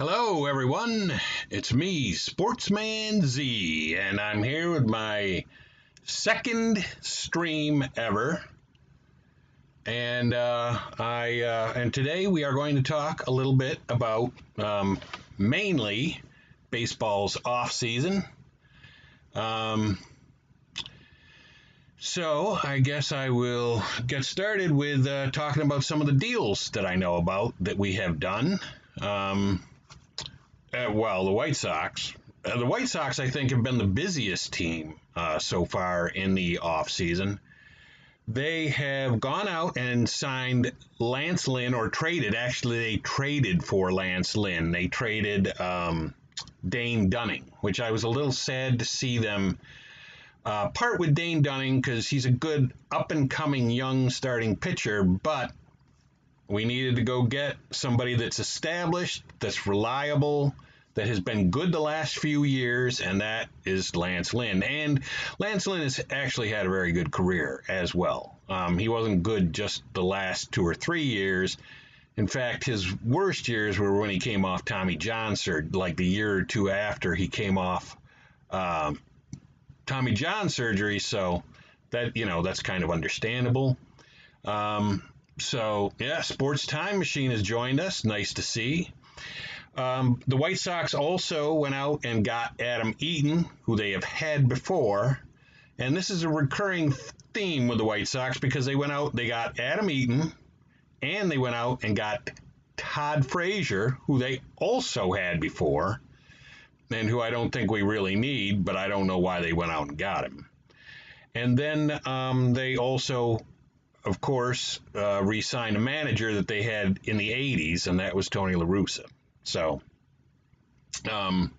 Hello, everyone. It's me, Sportsman Z, and I'm here with my second stream ever. And today we are going to talk a little bit about mainly baseball's off season. So I guess I will get started with talking about some of the deals that I know about that we have done. The White Sox. The White Sox, I think, have been the busiest team so far in the offseason. They have gone out and signed Lance Lynn, or traded. Actually, they traded for Lance Lynn. They traded Dane Dunning, which I was a little sad to see them part with Dane Dunning because he's a good up-and-coming young starting pitcher, but we needed to go get somebody that's established, that's reliable, that has been good the last few years, and that is Lance Lynn. And Lance Lynn has actually had a very good career as well. He wasn't good just the last 2 or 3 years. In fact, his worst years were when he came off Tommy John surgery, like the year or two after he came off Tommy John surgery. So that's kind of understandable. Sports Time Machine has joined us. Nice to see. The White Sox also went out and got Adam Eaton, who they have had before. And this is a recurring theme with the White Sox because they went out, they got Adam Eaton, and they went out and got Todd Frazier, who they also had before, and who I don't think we really need, but I don't know why they went out and got him. And then they also, of course, re-signed a manager that they had in the 80s, and that was Tony La Russa. So the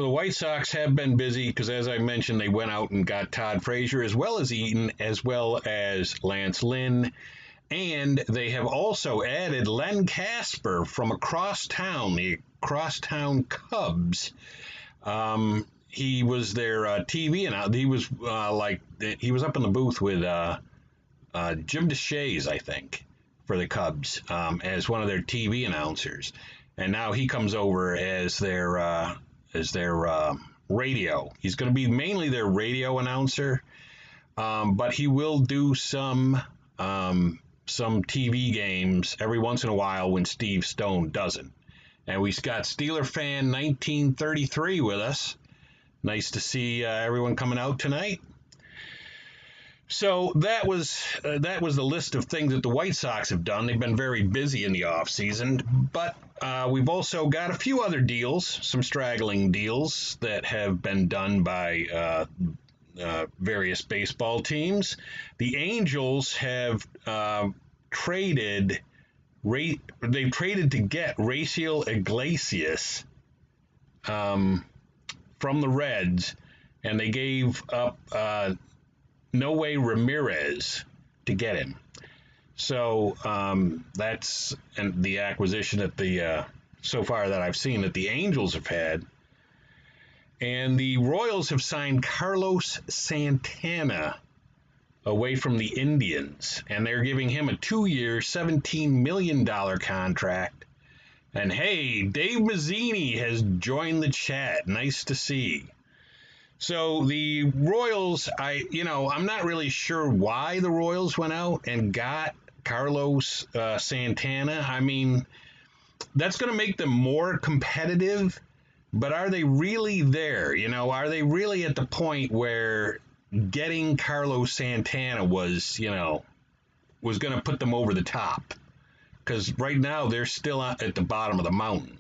White Sox have been busy because, as I mentioned, they went out and got Todd Frazier as well as Eaton, as well as Lance Lynn. And they have also added Len Casper from across town, the Crosstown Cubs. He was their TV, and he was he was up in the booth with Jim Deshaies, I think, for the Cubs as one of their TV announcers. And now he comes over as their radio. He's going to be mainly their radio announcer, but he will do some TV games every once in a while when Steve Stone doesn't. And we've got Steeler fan 1933 with us. Nice to see everyone coming out tonight. So that was the list of things that the White Sox have done. They've been very busy in the offseason, but we've also got a few other deals, some straggling deals that have been done by various baseball teams. The Angels have traded to get Raciel Iglesias from the Reds, and they gave up Noe Ramirez to get him. So that's the acquisition that so far that I've seen that the Angels have had. And the Royals have signed Carlos Santana away from the Indians, and they're giving him a 2-year, $17 million contract. And hey, Dave Mazzini has joined the chat. Nice to see. So the Royals, I'm not really sure why the Royals went out and got Carlos Santana. I mean, that's going to make them more competitive, but are they really there? Are they really at the point where getting Carlos Santana was going to put them over the top? Because right now they're still at the bottom of the mountain.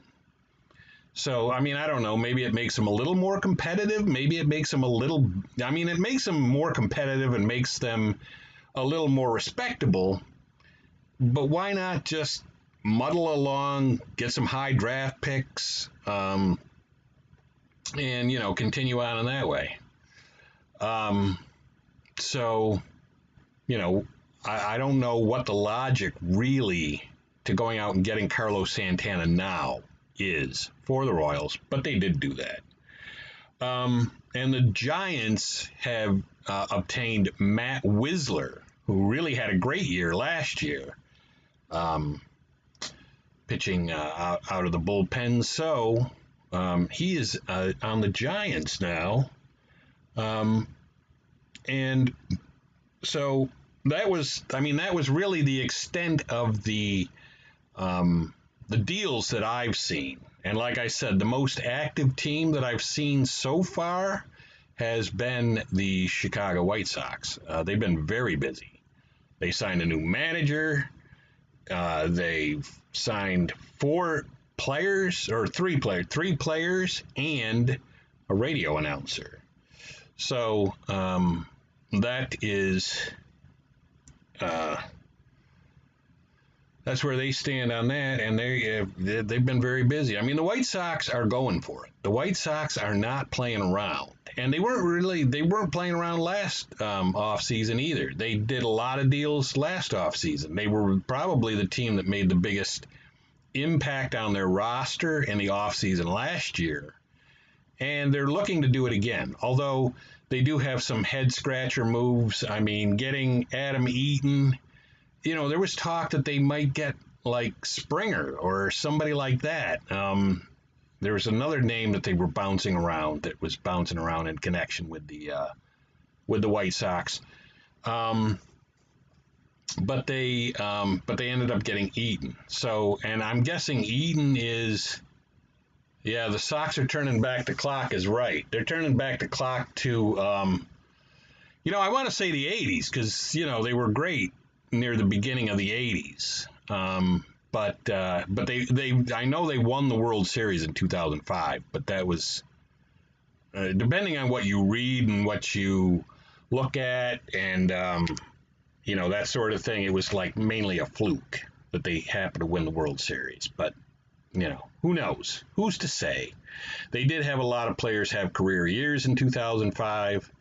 So, I mean, I don't know. Maybe it makes them a little more competitive. Maybe it makes them it makes them more competitive and makes them a little more respectable. But why not just muddle along, get some high draft picks, and, continue on in that way? I don't know what the logic really to going out and getting Carlos Santana now is for the Royals, but they did do that. And the Giants have obtained Matt Wisler, who really had a great year last year. pitching out of the bullpen. So he is on the Giants now. And so that was really the extent of the deals that I've seen. And like I said, the most active team that I've seen so far has been the Chicago White Sox. They've been very busy. They signed a new manager. They've signed three players, and a radio announcer. So that is that's where they stand on that, and they've been very busy. I mean, the White Sox are going for it. The White Sox are not playing around, and they weren't playing around last offseason either. They did a lot of deals last offseason. They were probably the team that made the biggest impact on their roster in the offseason last year, and they're looking to do it again. Although they do have some head scratcher moves. I mean, getting Adam Eaton. There was talk that they might get like Springer or somebody like that. There was another name that they were bouncing around in connection with the White Sox. But they ended up getting Eaton. So, and I'm guessing Eaton is, the Sox are turning back the clock is right. They're turning back the clock to, I want to say the 80s because, they were great near the beginning of the 80s. But I know they won the World Series in 2005, but that was, depending on what you read and what you look at and, that sort of thing, it was like mainly a fluke that they happened to win the World Series. But, who knows? Who's to say? They did have a lot of players have career years in 2005.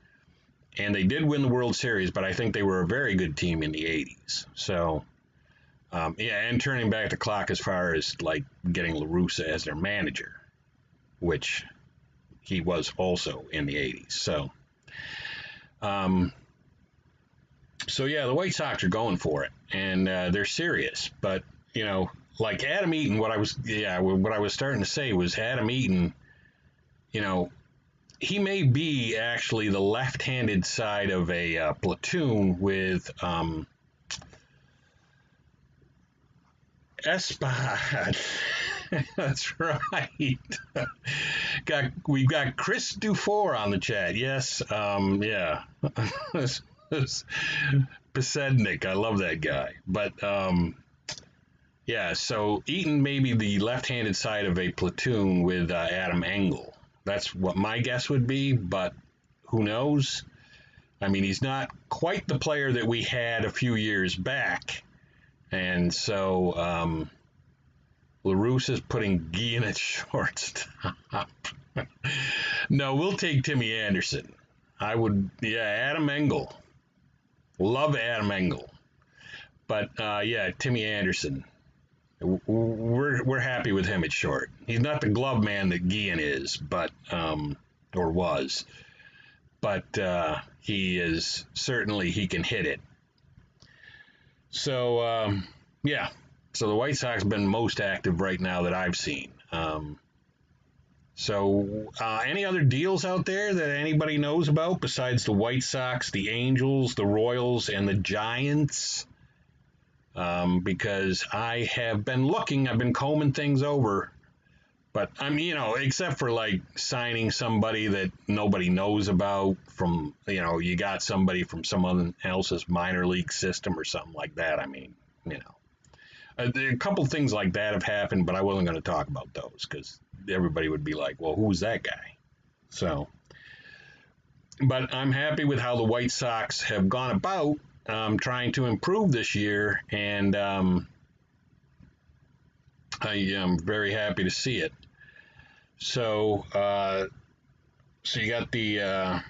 And they did win the World Series, but I think they were a very good team in the 80s. So, and turning back the clock as far as like getting La Russa as their manager, which he was also in the 80s. So, the White Sox are going for it, and they're serious. But like Adam Eaton, what I was starting to say was Adam Eaton, he may be actually the left-handed side of a platoon with Espat. That's right. We've got Chris Dufour on the chat. Yes, Pesednik. I love that guy. But so Eaton may be the left-handed side of a platoon with Adam Engel. That's what my guess would be, but who knows? I mean, he's not quite the player that we had a few years back. And so La Russa's putting Guillen at shortstop. No, we'll take Timmy Anderson. I would, Adam Engel. Love Adam Engel. But, Timmy Anderson. We're happy with him at short. He's not the glove man that Guillen is, but or was, but he is certainly, he can hit it. So so the White Sox have been most active right now that I've seen. Any other deals out there that anybody knows about besides the White Sox, the Angels, the Royals, and the Giants? Because I have been looking, I've been combing things over, but except for like signing somebody that nobody knows about from, you got somebody from someone else's minor league system or something like that. I mean, a couple things like that have happened, but I wasn't going to talk about those because everybody would be like, well, who's that guy? So, but I'm happy with how the White Sox have gone about trying to improve this year, and I am very happy to see it. So, you got the and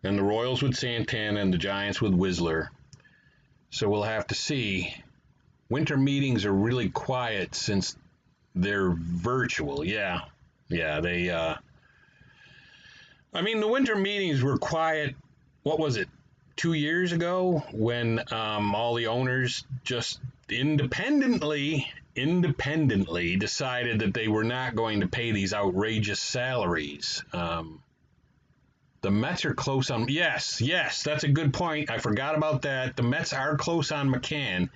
the Royals with Santana and the Giants with Whistler. So we'll have to see. Winter meetings are really quiet since they're virtual. Yeah, they. The winter meetings were quiet. What was it? 2 years ago when all the owners just independently independently decided that they were not going to pay these outrageous salaries. The Mets are close on. Yes, that's a good point. I forgot about that. The Mets are close on McCann,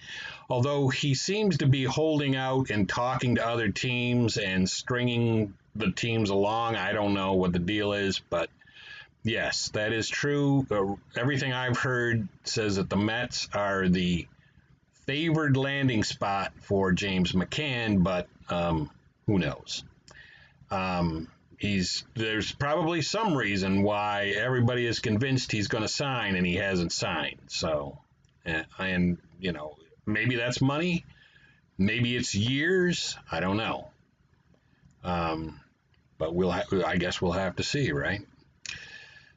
although he seems to be holding out and talking to other teams and stringing the teams along. I don't know what the deal is, but yes, that is true. Everything I've heard says that the Mets are the favored landing spot for James McCann, but who knows? There's probably some reason why everybody is convinced he's going to sign and he hasn't signed. So, and maybe that's money, maybe it's years. I don't know. But I guess we'll have to see, right?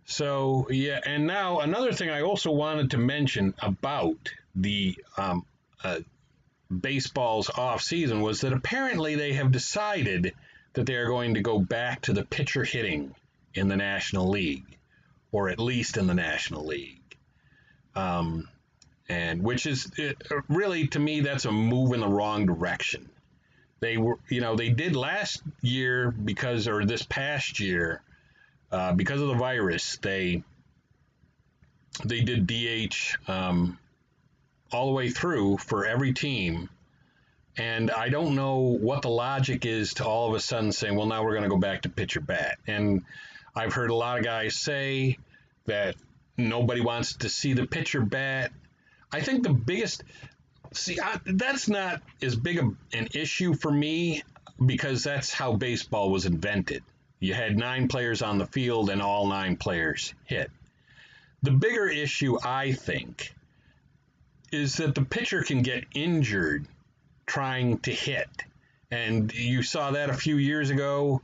So yeah, and now another thing I also wanted to mention about the baseball's off season was that apparently they have decided that they are going to go back to the pitcher hitting in the National League, or at least in the National League. And which is really, to me, that's a move in the wrong direction. They did last year this past year, because of the virus, they did DH all the way through for every team. And I don't know what the logic is to all of a sudden saying, well, now we're going to go back to pitcher bat. And I've heard a lot of guys say that nobody wants to see the pitcher bat. I think the biggest, that's not as big an issue for me because that's how baseball was invented. You had 9 players on the field and all 9 players hit. The bigger issue, I think, is that the pitcher can get injured trying to hit. And you saw that a few years ago,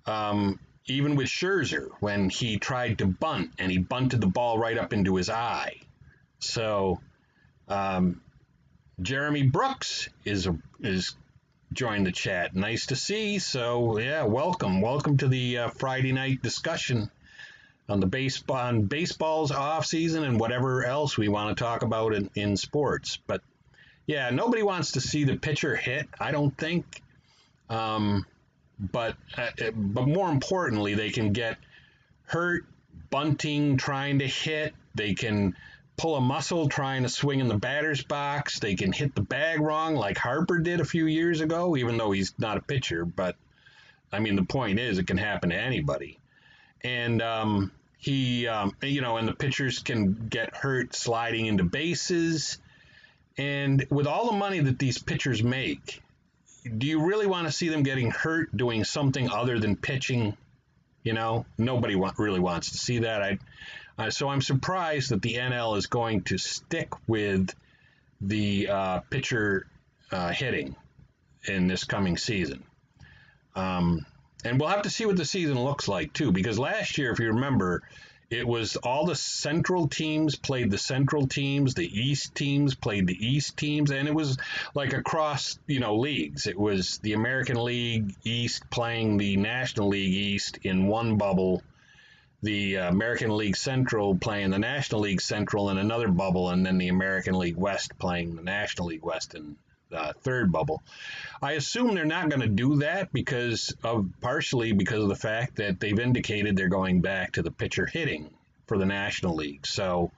even with Scherzer, when he tried to bunt and he bunted the ball right up into his eye. So Jeremy Brooks is joined the chat. Nice to see. So yeah, welcome to the Friday night discussion on baseball's off season and whatever else we want to talk about in sports. But yeah, nobody wants to see the pitcher hit, I don't think. But more importantly, they can get hurt bunting, trying to hit. They can pull a muscle trying to swing in the batter's box. They can hit the bag wrong like Harper did a few years ago, even though he's not a pitcher. But, I mean, the point is it can happen to anybody. And and the pitchers can get hurt sliding into bases. And with all the money that these pitchers make, do you really want to see them getting hurt doing something other than pitching? Nobody really wants to see that. So I'm surprised that the NL is going to stick with the pitcher hitting in this coming season. And we'll have to see what the season looks like, too, because last year, if you remember, it was all the central teams played the central teams, the east teams played the east teams, and it was like across, leagues. It was the American League East playing the National League East in one bubble, the American League Central playing the National League Central in another bubble, and then the American League West playing the National League West in the third bubble. I assume they're not going to do that partially because of the fact that they've indicated they're going back to the pitcher hitting for the National League. So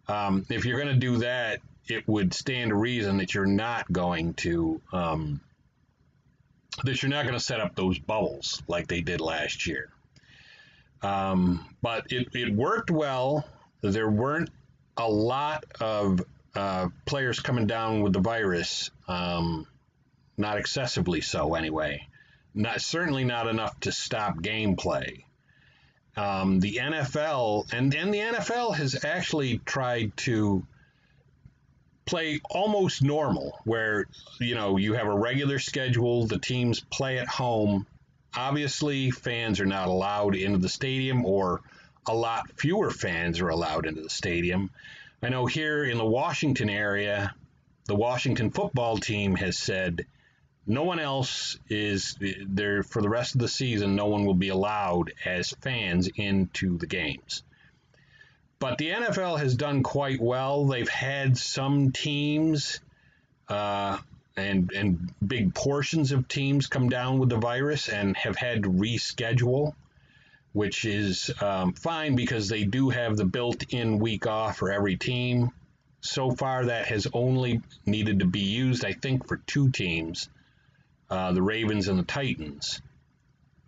if you're going to do that, it would stand to reason that you're not going to set up those bubbles like they did last year. But it worked well. There weren't a lot of players coming down with the virus, not excessively so anyway. Certainly not enough to stop gameplay. The NFL and the NFL has actually tried to play almost normal, where you have a regular schedule, the teams play at home. Obviously, fans are not allowed into the stadium, or a lot fewer fans are allowed into the stadium. I know here in the Washington area, the Washington football team has said no one else is there for the rest of the season. No one will be allowed as fans into the games. But the NFL has done quite well. They've had some teams, and and big portions of teams come down with the virus and have had to reschedule, which is fine because they do have the built-in week off for every team. So far, that has only needed to be used, I think, for 2 teams. The Ravens and the Titans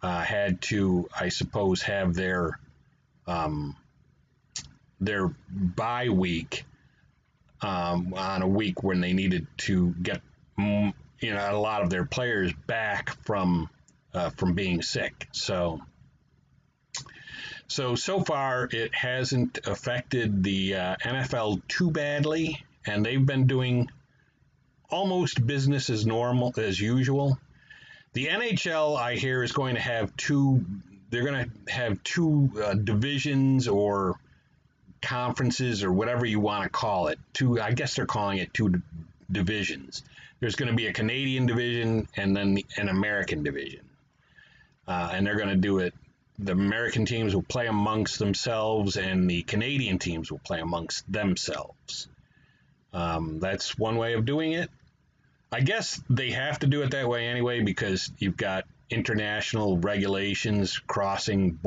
had to, I suppose, have their bye week on a week when they needed to get a lot of their players back from being sick. So far it hasn't affected the NFL too badly, and they've been doing almost business as normal as usual. The NHL, I hear, is going to have two. They're going to have 2 divisions or conferences or whatever you want to call it. I guess they're calling it 2 divisions. There's going to be a Canadian division and then an American division, and they're going to do it. The American teams will play amongst themselves, and the Canadian teams will play amongst themselves. That's one way of doing it. I guess they have to do it that way anyway because you've got international regulations crossing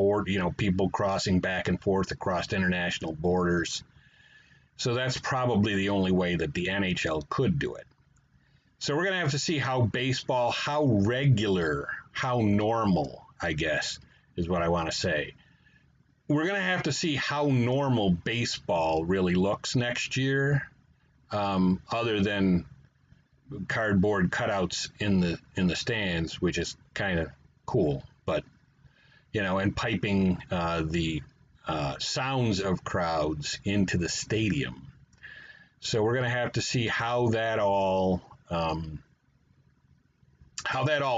people crossing back and forth across international borders. So that's probably the only way that the NHL could do it. So we're going to have to see how baseball, how regular, how normal, I guess, is what I want to say. We're going to have to see how normal baseball really looks next year, other than cardboard cutouts in the stands, which is kind of cool, but and piping the sounds of crowds into the stadium. So we're going to have to see how that all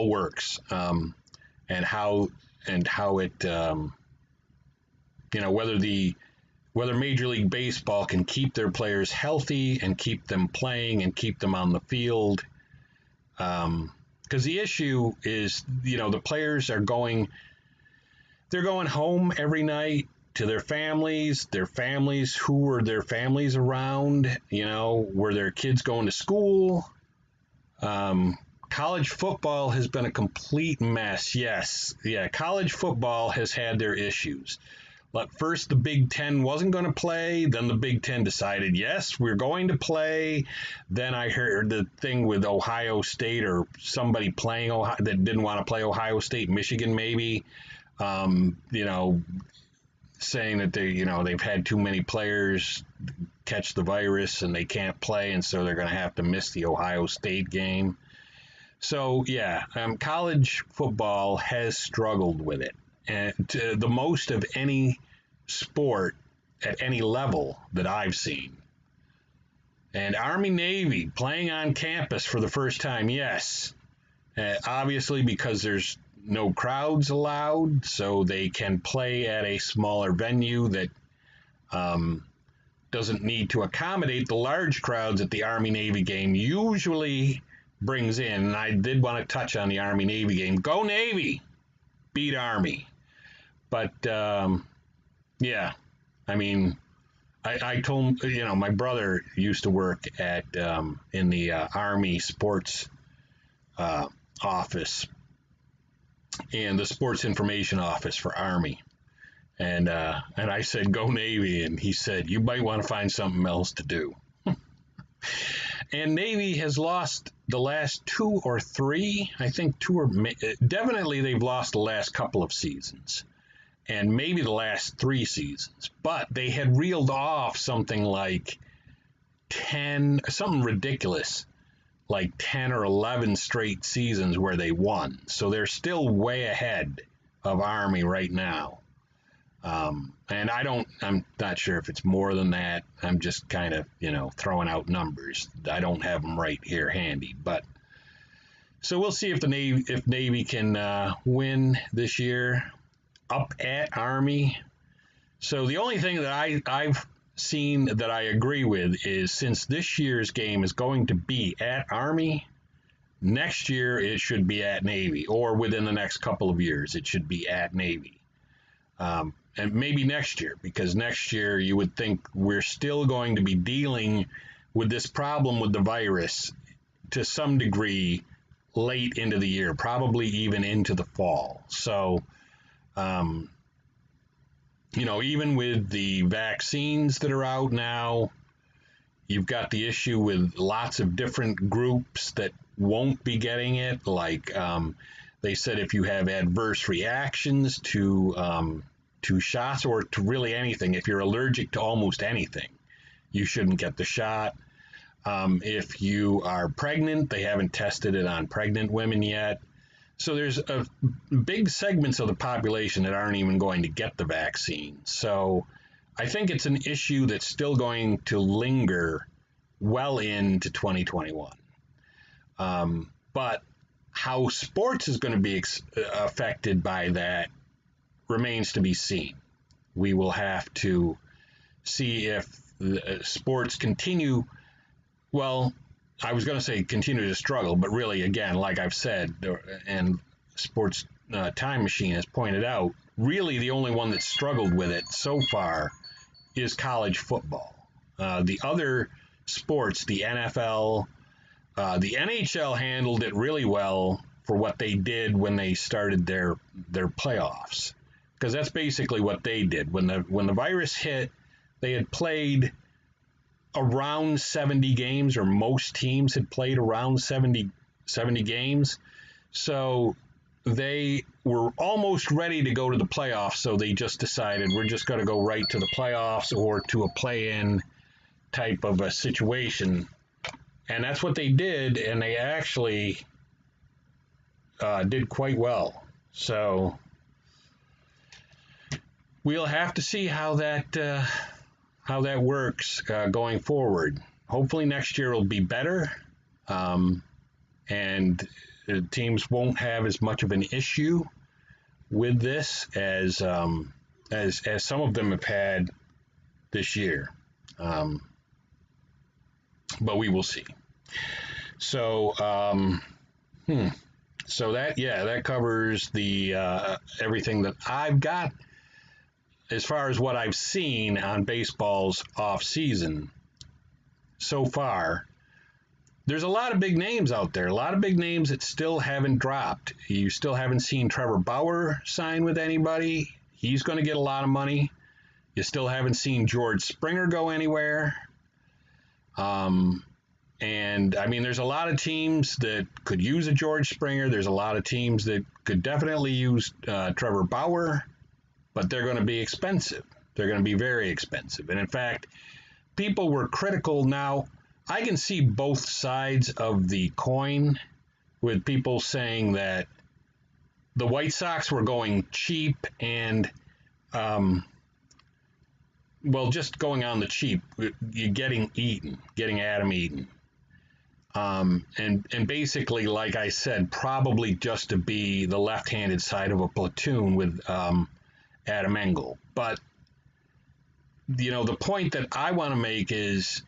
works, and how it whether Major League Baseball can keep their players healthy and keep them playing and keep them on the field. Because the issue is, the players they're going home every night to their families who were their families around, were their kids going to school? College football has been a complete mess. Yes. Yeah. College football has had their issues. First, the Big Ten wasn't going to play. Then the Big Ten decided, yes, we're going to play. Then I heard the thing with Ohio State or somebody playing that didn't want to play Ohio State, Michigan, maybe, saying that they've had too many players catch the virus and they can't play, and so they're going to have to miss the Ohio State game. So, yeah, college football has struggled with it. And the most of any sport at any level that I've seen. And Army-Navy playing on campus for the first time, yes. Obviously because there's no crowds allowed, so they can play at a smaller venue that doesn't need to accommodate the large crowds that the Army-Navy game usually brings in. And I did want to touch on the Army-Navy game. Go Navy! Beat Army. But, yeah, I mean, I told, my brother used to work in the Army sports office and the sports information office for Army. And I said, go Navy. And he said, you might want to find something else to do. And Navy has lost the last 2 or 3. I think 2 or definitely they've lost the last couple of seasons. And maybe the last 3 seasons, but they had reeled off something like 10, something ridiculous, like 10 or 11 straight seasons where they won. So they're still way ahead of Army right now. And I'm not sure if it's more than that. I'm just kind of, throwing out numbers. I don't have them right here handy, but so we'll see if Navy can win this year. Up at Army. So the only thing that I've seen that I agree with is since this year's game is going to be at Army, next year it should be at Navy, or within the next couple of years it should be at Navy. And maybe next year, because next year you would think we're still going to be dealing with this problem with the virus to some degree late into the year, probably even into the fall. So, even with the vaccines that are out now, you've got the issue with lots of different groups that won't be getting it. Like they said, if you have adverse reactions to shots or to really anything, if you're allergic to almost anything, you shouldn't get the shot. If you are pregnant, they haven't tested it on pregnant women yet. So there's big segments of the population that aren't even going to get the vaccine. So I think it's an issue that's still going to linger well into 2021. But how sports is going to be affected by that remains to be seen. We will have to see if sports continue. Well, I was going to say continue to struggle, but really, again, like I've said, and Sports Time Machine has pointed out, really the only one that's struggled with it so far is college football. The other sports, the NFL, the NHL handled it really well for what they did when they started their playoffs, because that's basically what they did. When the virus hit, they had played around 70 games, or most teams had played around 70 games. So they were almost ready to go to the playoffs. So they just decided we're just going to go right to the playoffs or to a play-in type of a situation. And that's what they did. And they actually did quite well. So we'll have to see how that works going forward. Hopefully next year will be better, and teams won't have as much of an issue with this as some of them have had this year. But we will see. So so that covers the everything that I've got. As far as what I've seen on baseball's off season so far, there's a lot of big names out there, a lot of big names that still haven't dropped. You still haven't seen Trevor Bauer sign with anybody. He's going to get a lot of money. You still haven't seen George Springer go anywhere. And I mean, there's a lot of teams that could use a George Springer. There's a lot of teams that could definitely use Trevor Bauer. But they're going to be expensive. They're going to be very expensive. And in fact, people were critical. Now, I can see both sides of the coin, with people saying that the White Sox were going cheap and, just going on the cheap. You're getting Adam Eaton. And basically, like I said, probably just to be the left-handed side of a platoon with Adam Engel. But the point that I want to make is,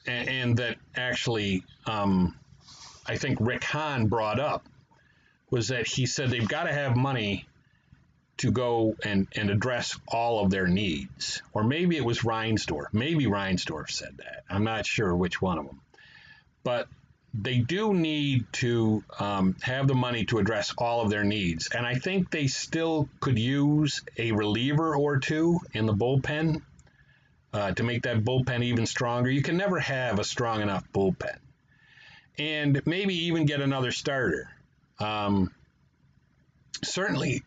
and that actually I think Rick Hahn brought up, was that he said they've got to have money to go and address all of their needs. Or maybe it was Reinsdorf. Maybe Reinsdorf said that. I'm not sure which one of them. But they do need to have the money to address all of their needs. And I think they still could use a reliever or two in the bullpen to make that bullpen even stronger. You can never have a strong enough bullpen. And maybe even get another starter. Certainly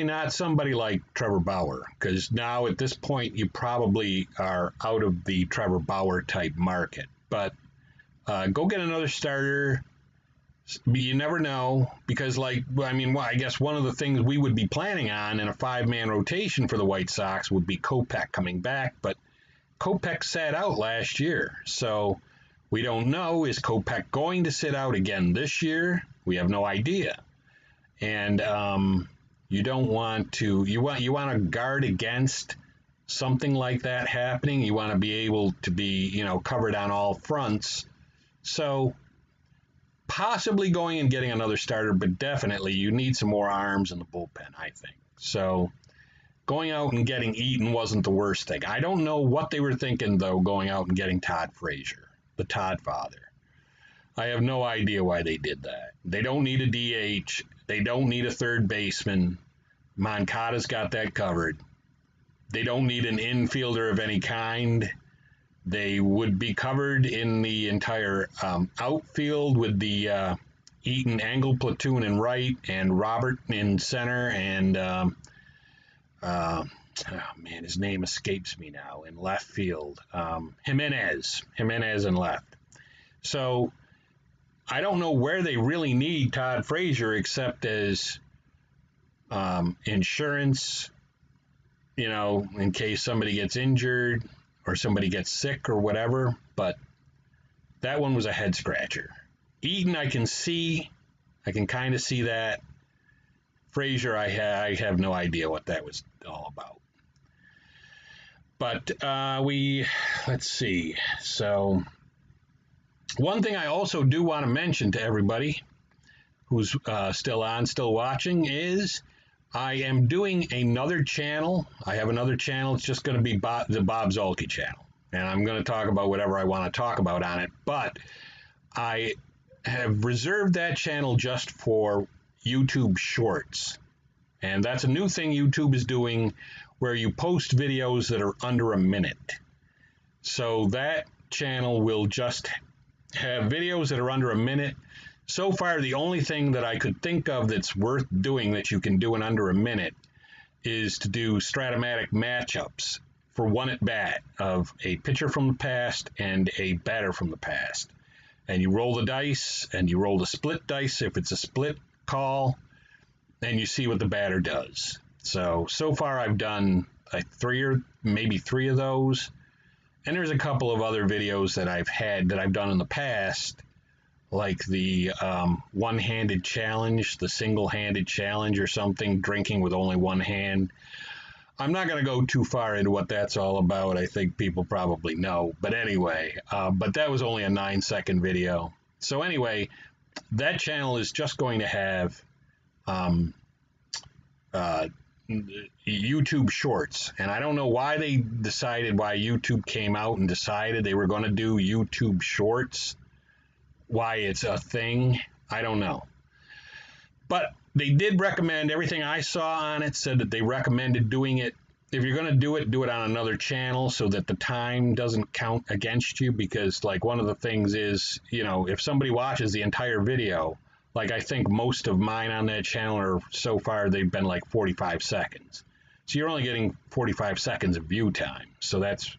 not somebody like Trevor Bauer, because now at this point you probably are out of the Trevor Bauer type market. But go get another starter. You never know, because I guess one of the things we would be planning on in a 5-man rotation for the White Sox would be Kopech coming back, but Kopech sat out last year, so we don't know. Is Kopech going to sit out again this year? We have no idea. And you don't want to. You want to guard against something like that happening. You want to be able to be covered on all fronts. So possibly going and getting another starter, but definitely you need some more arms in the bullpen, I think. So going out and getting Eaton wasn't the worst thing. I don't know what they were thinking, though, going out and getting Todd Frazier, the Todd father. I have no idea why they did that. They don't need a DH. They don't need a third baseman. Moncada's got that covered. They don't need an infielder of any kind. They would be covered in the entire outfield with the Eaton Angle platoon in right and Robert in center and oh man, his name escapes me now, in left field. Jimenez in left. So I don't know where they really need Todd Frazier except as insurance, in case somebody gets injured or somebody gets sick or whatever. But that one was a head scratcher. Eaton, I can kind of see that. Frazier, I have no idea what that was all about. But let's see. So one thing I also do want to mention to everybody who's still watching is I am doing another channel. I have another channel. It's just going to be the Bob Zuhlke channel. And I'm going to talk about whatever I want to talk about on it. But I have reserved that channel just for YouTube Shorts. And that's a new thing YouTube is doing, where you post videos that are under a minute. So that channel will just have videos that are under a minute. So far, the only thing that I could think of that's worth doing that you can do in under a minute is to do Stratomatic matchups for one at bat of a pitcher from the past and a batter from the past. And you roll the dice, and you roll the split dice if it's a split call, and you see what the batter does. So far I've done maybe three of those. And there's a couple of other videos that I've done in the past, like the one-handed challenge, the single-handed challenge or something, drinking with only one hand. I'm not going to go too far into what that's all about. I think people probably know. But anyway, but that was only a 9-second video. So anyway, that channel is just going to have YouTube Shorts. And I don't know why YouTube came out and decided they were going to do YouTube Shorts. Why it's a thing, I don't know. But they did recommend, everything I saw on it said that they recommended doing it. If you're going to do it on another channel so that the time doesn't count against you, because like one of the things is, if somebody watches the entire video, like I think most of mine on that channel are so far, they've been like 45 seconds. So you're only getting 45 seconds of view time. So that's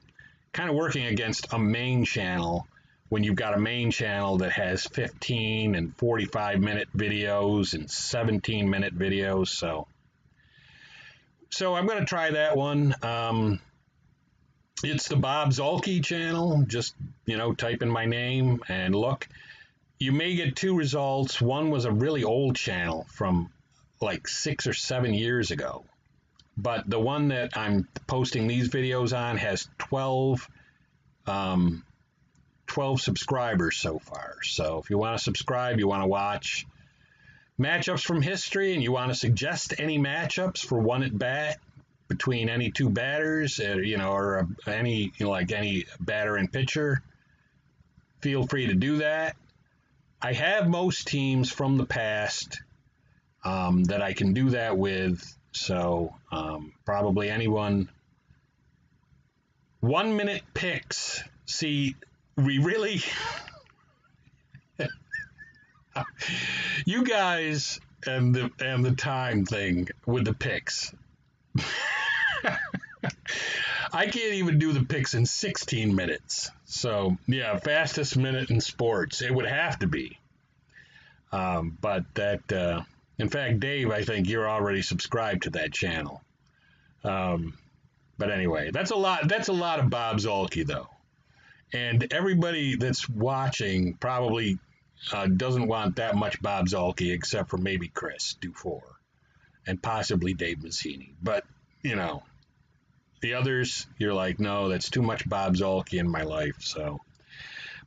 kind of working against a main channel when you've got a main channel that has 15 and 45-minute videos and 17-minute videos. So I'm going to try that one. It's the Bob Zuhlke channel. Just, type in my name and look. You may get two results. One was a really old channel from like 6 or 7 years ago. But the one that I'm posting these videos on has 12 subscribers so far. So if you want to subscribe, you want to watch matchups from history, and you want to suggest any matchups for one at bat between any two batters, or any batter and pitcher, feel free to do that. I have most teams from the past that I can do that with. So probably anyone. 1 minute picks. See, we really, you guys and the time thing with the picks. I can't even do the picks in 16 minutes. So yeah, fastest minute in sports. It would have to be. But that, in fact, Dave, I think you're already subscribed to that channel. But anyway, that's a lot of Bob Zuhlke though. And everybody that's watching probably doesn't want that much Bob Zuhlke, except for maybe Chris Dufour and possibly Dave Mazzini. But, the others, you're like, no, that's too much Bob Zuhlke in my life. So,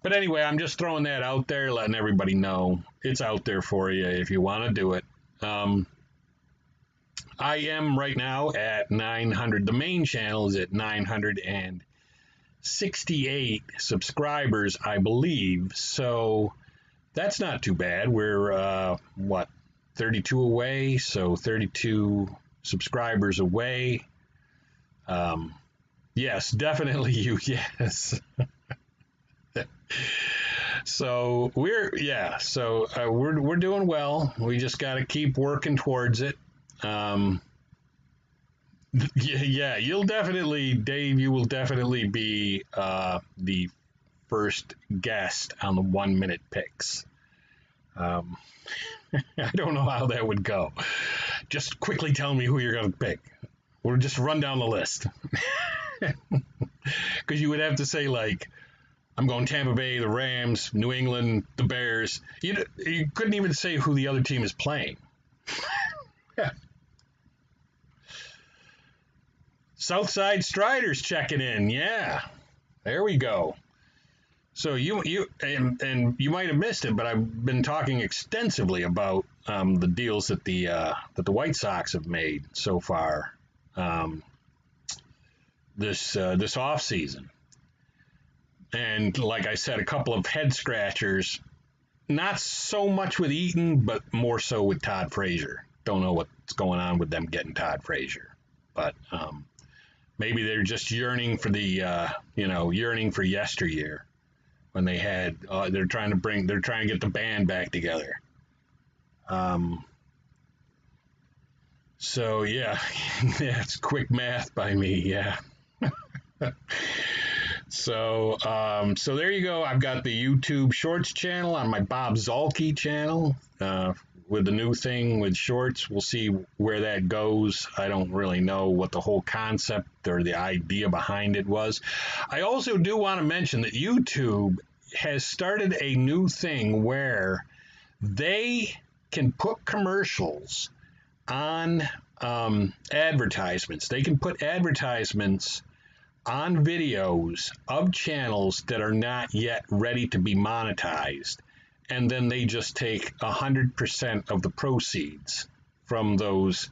but anyway, I'm just throwing that out there, letting everybody know it's out there for you if you want to do it. I am right now at 900. The main channel is at 968 subscribers, I believe. So that's not too bad. We're, 32 away, so 32 subscribers away. Yes, definitely you. Yes. So we're doing well. We just got to keep working towards it. Um, yeah, you'll definitely, Dave. You will definitely be the first guest on the 1 minute picks. Um, I don't know how that would go. Just quickly tell me who you're going to pick. We'll just run down the list. Because you would have to say, like, I'm going Tampa Bay, the Rams, New England, the Bears. You couldn't even say who the other team is playing. Southside Striders checking in. Yeah, there we go. So and you might have missed it, but I've been talking extensively about the deals that the White Sox have made so far this off season. And like I said, a couple of head scratchers. Not so much with Eaton, but more so with Todd Frazier. Don't know what's going on with them getting Todd Frazier, but maybe they're just yearning for yearning for yesteryear when they had. They're trying to get the band back together. So yeah, it's quick math by me. Yeah. So there you go. I've got the YouTube Shorts channel on my Bob Zalke channel with the new thing with Shorts. We'll see where that goes. I don't really know what the whole concept or the idea behind it was. I also do want to mention that YouTube has started a new thing where they can put commercials on advertisements. They can put advertisements on videos of channels that are not yet ready to be monetized, and then they just take 100% of the proceeds from those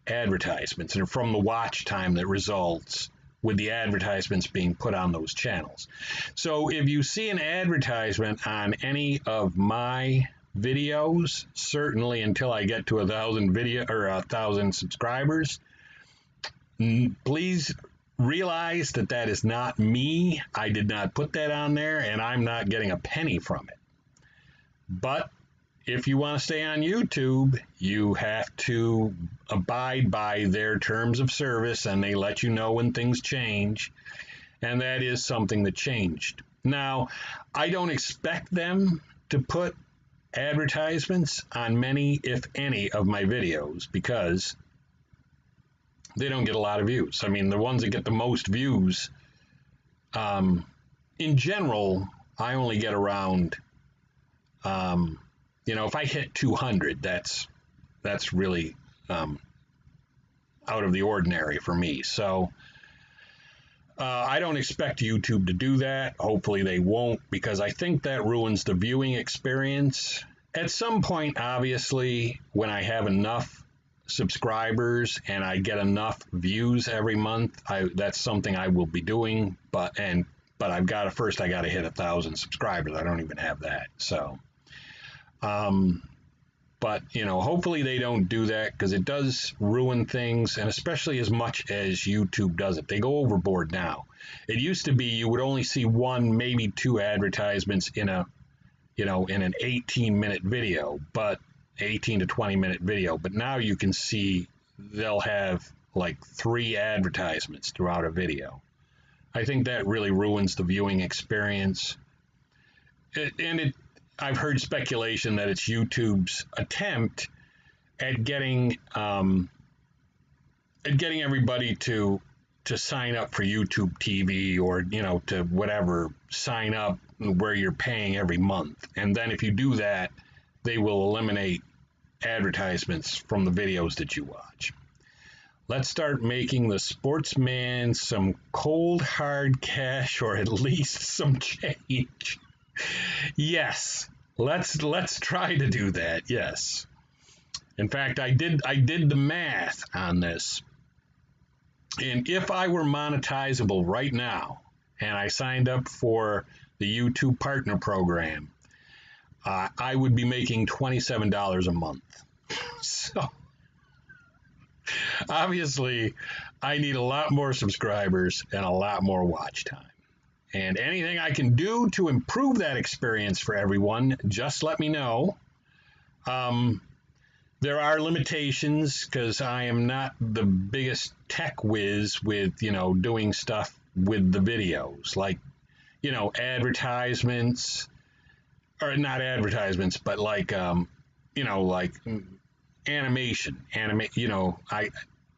advertisements and from the watch time that results with the advertisements being put on those channels. So if you see an advertisement on any of my videos, certainly until I get to 1,000 subscribers, please realize that is not me. I did not put that on there, and I'm not getting a penny from it. But if you want to stay on YouTube, you have to abide by their terms of service, and they let you know when things change, and that is something that changed. Now, I don't expect them to put advertisements on many, if any, of my videos because they don't get a lot of views. I mean, the ones that get the most views, in general, I only get around, if I hit 200, that's really out of the ordinary for me. So I don't expect YouTube to do that. Hopefully they won't, because I think that ruins the viewing experience. At some point, obviously, when I have enough subscribers and I get enough views every month, that's something I will be doing. But I got to hit 1,000 subscribers. I don't even have that. So, but hopefully they don't do that, because it does ruin things, and especially as much as YouTube does it. They go overboard now. It used to be you would only see one, maybe two advertisements in an 18-minute video, but 18 to 20-minute video. But now you can see they'll have like 3 advertisements throughout a video. I think that really ruins the viewing experience. I've heard speculation that it's YouTube's attempt at getting everybody to sign up for YouTube TV, or to whatever, sign up where you're paying every month, and then if you do that, they will eliminate advertisements from the videos that you watch. Let's start making the sportsman some cold hard cash, or at least some change. Yes, let's try to do that. Yes. In fact, I did the math on this. And if I were monetizable right now and I signed up for the YouTube Partner Program, I would be making $27 a month. So obviously, I need a lot more subscribers and a lot more watch time. And anything I can do to improve that experience for everyone, just let me know. There are limitations because I am not the biggest tech whiz with, doing stuff with the videos, like, advertisements, or not advertisements, but like, like animation,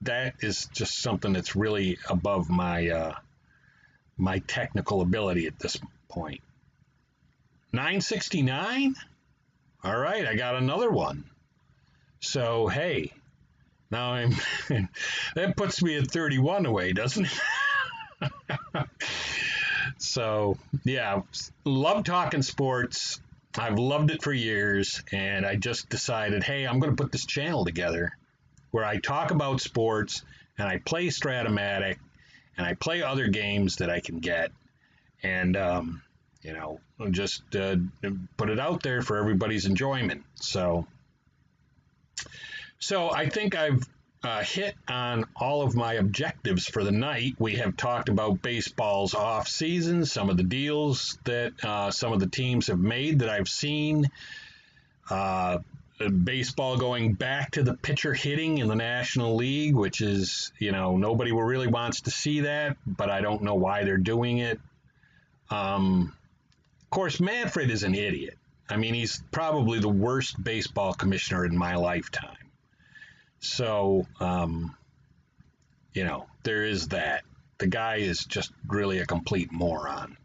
that is just something that's really above my technical ability at this point. $9.69. All right, I got another one. So hey, now I'm that puts me at 31 away, doesn't it? So yeah, love talking sports. I've loved it for years, and I just decided, hey, I'm going to put this channel together where I talk about sports and I play Stratomatic and I play other games that I can get, and just put it out there for everybody's enjoyment. So I think I've hit on all of my objectives for the night. We have talked about baseball's off season, some of the deals that some of the teams have made that I've seen. Baseball going back to the pitcher hitting in the National League, which is, nobody really wants to see that, but I don't know why they're doing it. Of course, Manfred is an idiot. I mean, he's probably the worst baseball commissioner in my lifetime. So, there is that. The guy is just really a complete moron.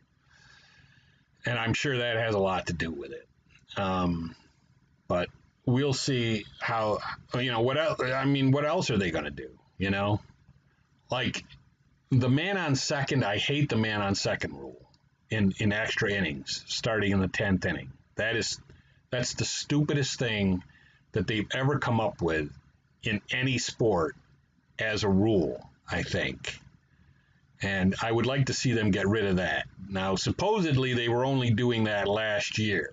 And I'm sure that has a lot to do with it. But we'll see how, what else, what else are they going to do? Like the man on second, I hate the man on second rule in extra innings, starting in the 10th inning. That's the stupidest thing that they've ever come up with in any sport as a rule, I think. And I would like to see them get rid of that. Now, supposedly they were only doing that last year.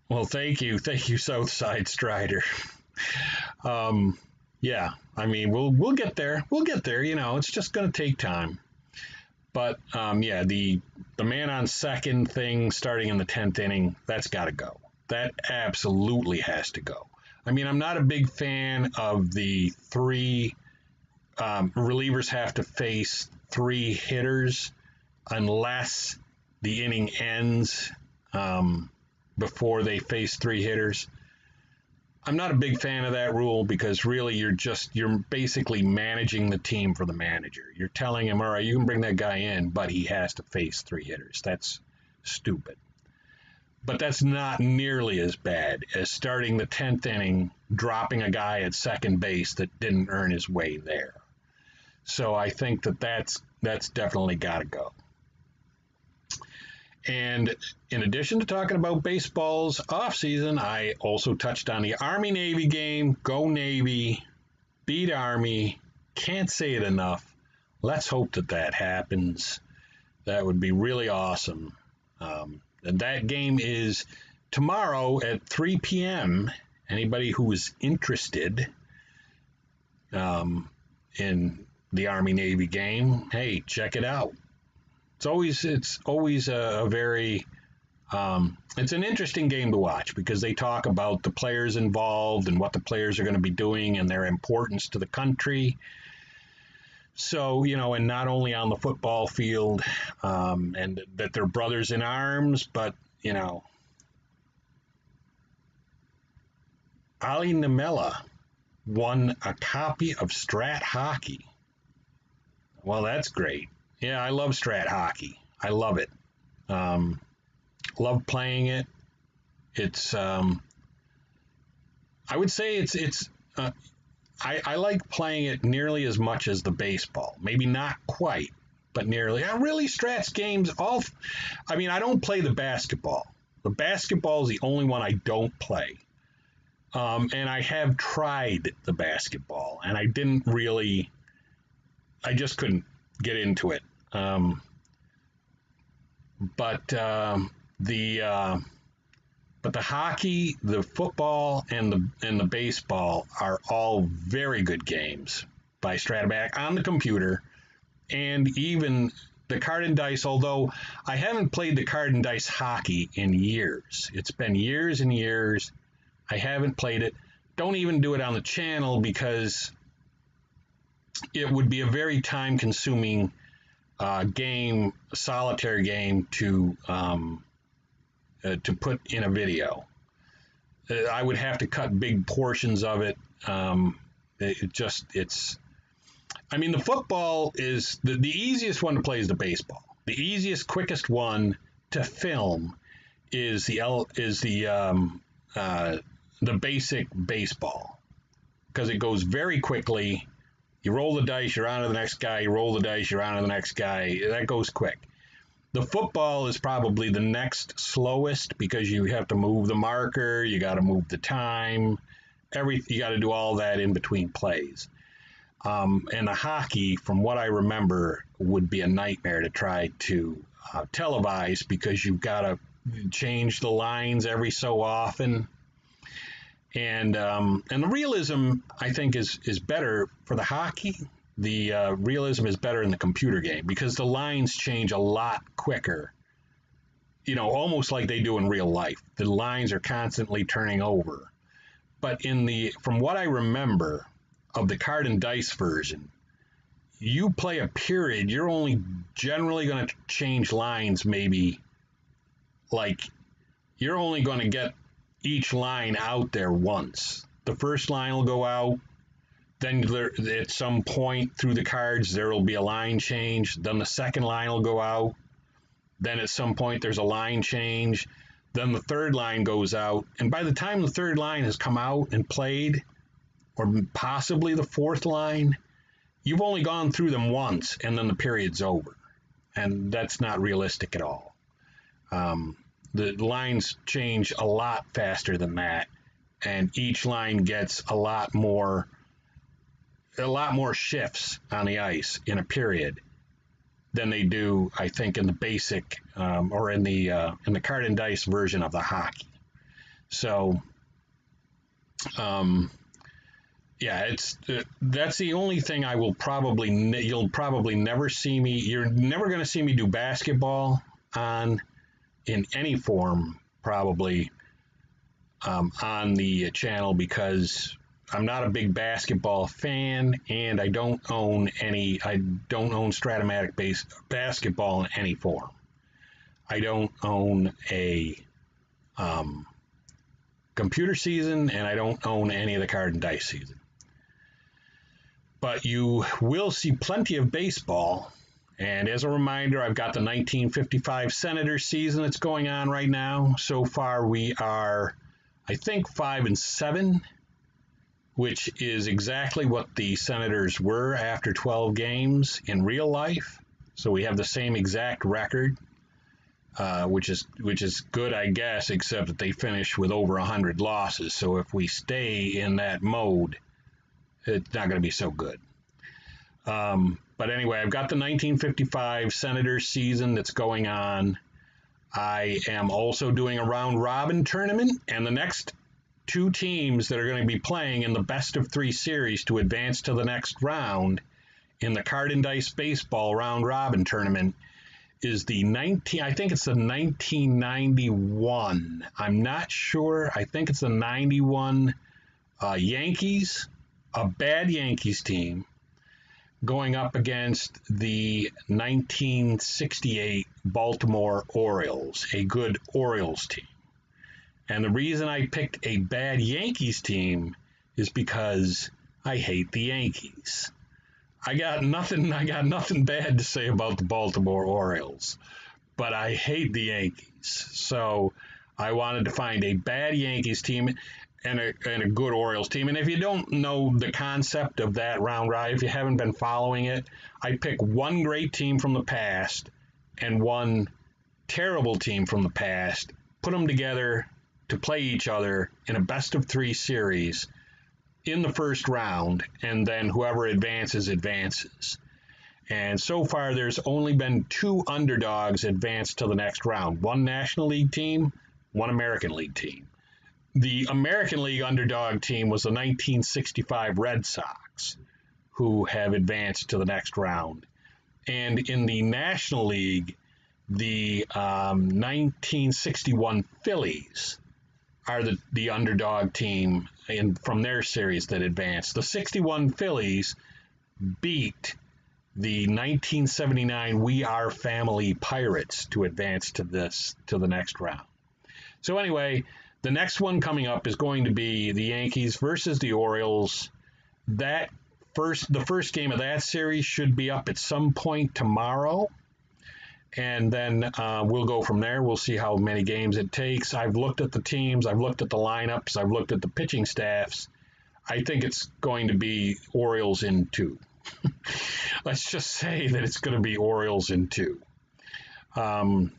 Well, thank you, Southside Strider. Yeah, we'll get there. We'll get there. It's just going to take time. But yeah, the man on second thing starting in the 10th inning, that's got to go. That absolutely has to go. I'm not a big fan of the three relievers have to face three hitters unless the inning ends before they face three hitters. I'm not a big fan of that rule because really you're basically managing the team for the manager. You're telling him, all right, you can bring that guy in, but he has to face three hitters. That's stupid. But that's not nearly as bad as starting the 10th inning, dropping a guy at second base that didn't earn his way there. So I think that's definitely got to go. And in addition to talking about baseball's offseason, I also touched on the Army-Navy game. Go Navy, beat Army. Can't say it enough. Let's hope that happens. That would be really awesome. And that game is tomorrow at 3 p.m. Anybody who is interested in the Army-Navy game, hey, check it out. It's always a very it's an interesting game to watch because they talk about the players involved and what the players are going to be doing and their importance to the country. So, and not only on the football field and that they're brothers in arms, but, Ali Namela won a copy of Strat Hockey. Well, that's great. Yeah, I love Strat Hockey. I love it. Love playing it. It's, I would say it's I like playing it nearly as much as the baseball. Maybe not quite, but nearly. Really, Strat's games, I don't play the basketball. The basketball is the only one I don't play. And I have tried the basketball, and I just couldn't get into it. but the but the hockey, the football, and the baseball are all very good games by Stratomatic on the computer, and even the card and dice. Although I haven't played the card and dice hockey in years, it's been years and years. I haven't played it. Don't even do it on the channel because it would be a very time-consuming game, solitaire game to put in a video. I would have to cut big portions of it. It's. I mean, the football is the easiest one to play is the baseball. The easiest, quickest one to film is the basic baseball because it goes very quickly. You roll the dice, you're on to the next guy. You roll the dice, you're on to the next guy. That goes quick. The football is probably the next slowest because you have to move the marker, you got to move the time, you got to do all that in between plays. And the hockey, from what I remember, would be a nightmare to try to televise because you've got to change the lines every so often. And the realism, I think, is better for the hockey. The realism is better in the computer game because the lines change a lot quicker. You know, almost like they do in real life. The lines are constantly turning over. But from what I remember of the card and dice version, you play a period, you're only generally going to change lines maybe like you're only going to get each line out there once. The first line will go out. Then at some point through the cards, there will be a line change. Then the second line will go out. Then at some point, there's a line change. Then the third line goes out. And by the time the third line has come out and played, or possibly the fourth line, you've only gone through them once, and then the period's over. And that's not realistic at all. The lines change a lot faster than that, and each line gets a lot more shifts on the ice in a period than they do, I think, in the basic or in the card and dice version of the hockey. So, yeah, that's the only thing I will you'll probably never see me. You're never going to see me do basketball in any form, probably on the channel because I'm not a big basketball fan, and I don't own Stratomatic based basketball in any form. I don't own a computer season, and I don't own any of the card and dice season. But you will see plenty of baseball. And as a reminder, I've got the 1955 Senators season that's going on right now. So far, we are, I think, 5-7. Which is exactly what the Senators were after 12 games in real life. So we have the same exact record, which is good, I guess, except that they finish with over 100 losses. So if we stay in that mode, it's not going to be so good. But anyway, I've got the 1955 Senators season that's going on. I am also doing a round robin tournament, and the next two teams that are going to be playing in the best of three series to advance to the next round in the card and dice baseball round robin tournament is I think it's the 1991. I'm not sure. I think it's the 91 Yankees, a bad Yankees team, going up against the 1968 Baltimore Orioles, a good Orioles team. And the reason I picked a bad Yankees team is because I hate the Yankees. I got nothing bad to say about the Baltimore Orioles, but I hate the Yankees. So I wanted to find a bad Yankees team and a good Orioles team. And if you don't know the concept of that round robin, if you haven't been following it, I pick one great team from the past and one terrible team from the past, put them together to play each other in a best of three series in the first round, and then whoever advances. And so far, there's only been 2 underdogs advance to the next round. 1 National League team, 1 American League team. The American League underdog team was the 1965 Red Sox, who have advanced to the next round. And in the National League, the 1961 Phillies are the underdog team from their series that advanced. The 61 Phillies beat the 1979 We Are Family Pirates to advance to the next round. So anyway, the next one coming up is going to be the Yankees versus the Orioles. The first game of that series should be up at some point tomorrow. And then we'll go from there. We'll see how many games it takes. I've looked at the teams. I've looked at the lineups. I've looked at the pitching staffs. I think it's going to be Orioles in 2. Let's just say that it's going to be Orioles in 2. And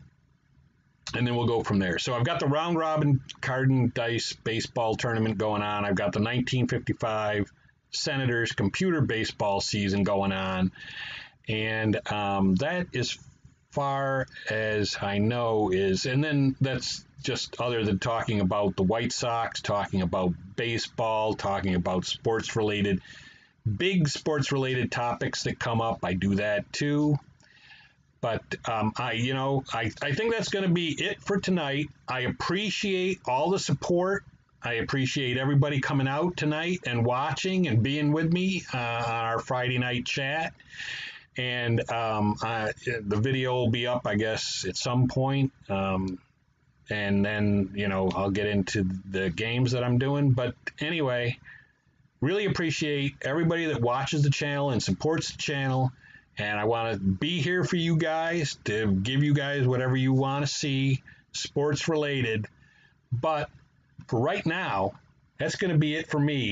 then we'll go from there. So I've got the round robin card and dice baseball tournament going on. I've got the 1955 Senators computer baseball season going on. And that is far as I know and then that's just other than talking about the White Sox, talking about baseball, talking about big sports related topics that come up. I do that too. But I think that's going to be it for tonight. I appreciate all the support. I appreciate everybody coming out tonight and watching and being with me on our Friday night chat. And the video will be up, I guess, at some point. And then, I'll get into the games that I'm doing. But anyway, really appreciate everybody that watches the channel and supports the channel. And I want to be here for you guys to give you guys whatever you want to see, sports related. But for right now, that's going to be it for me.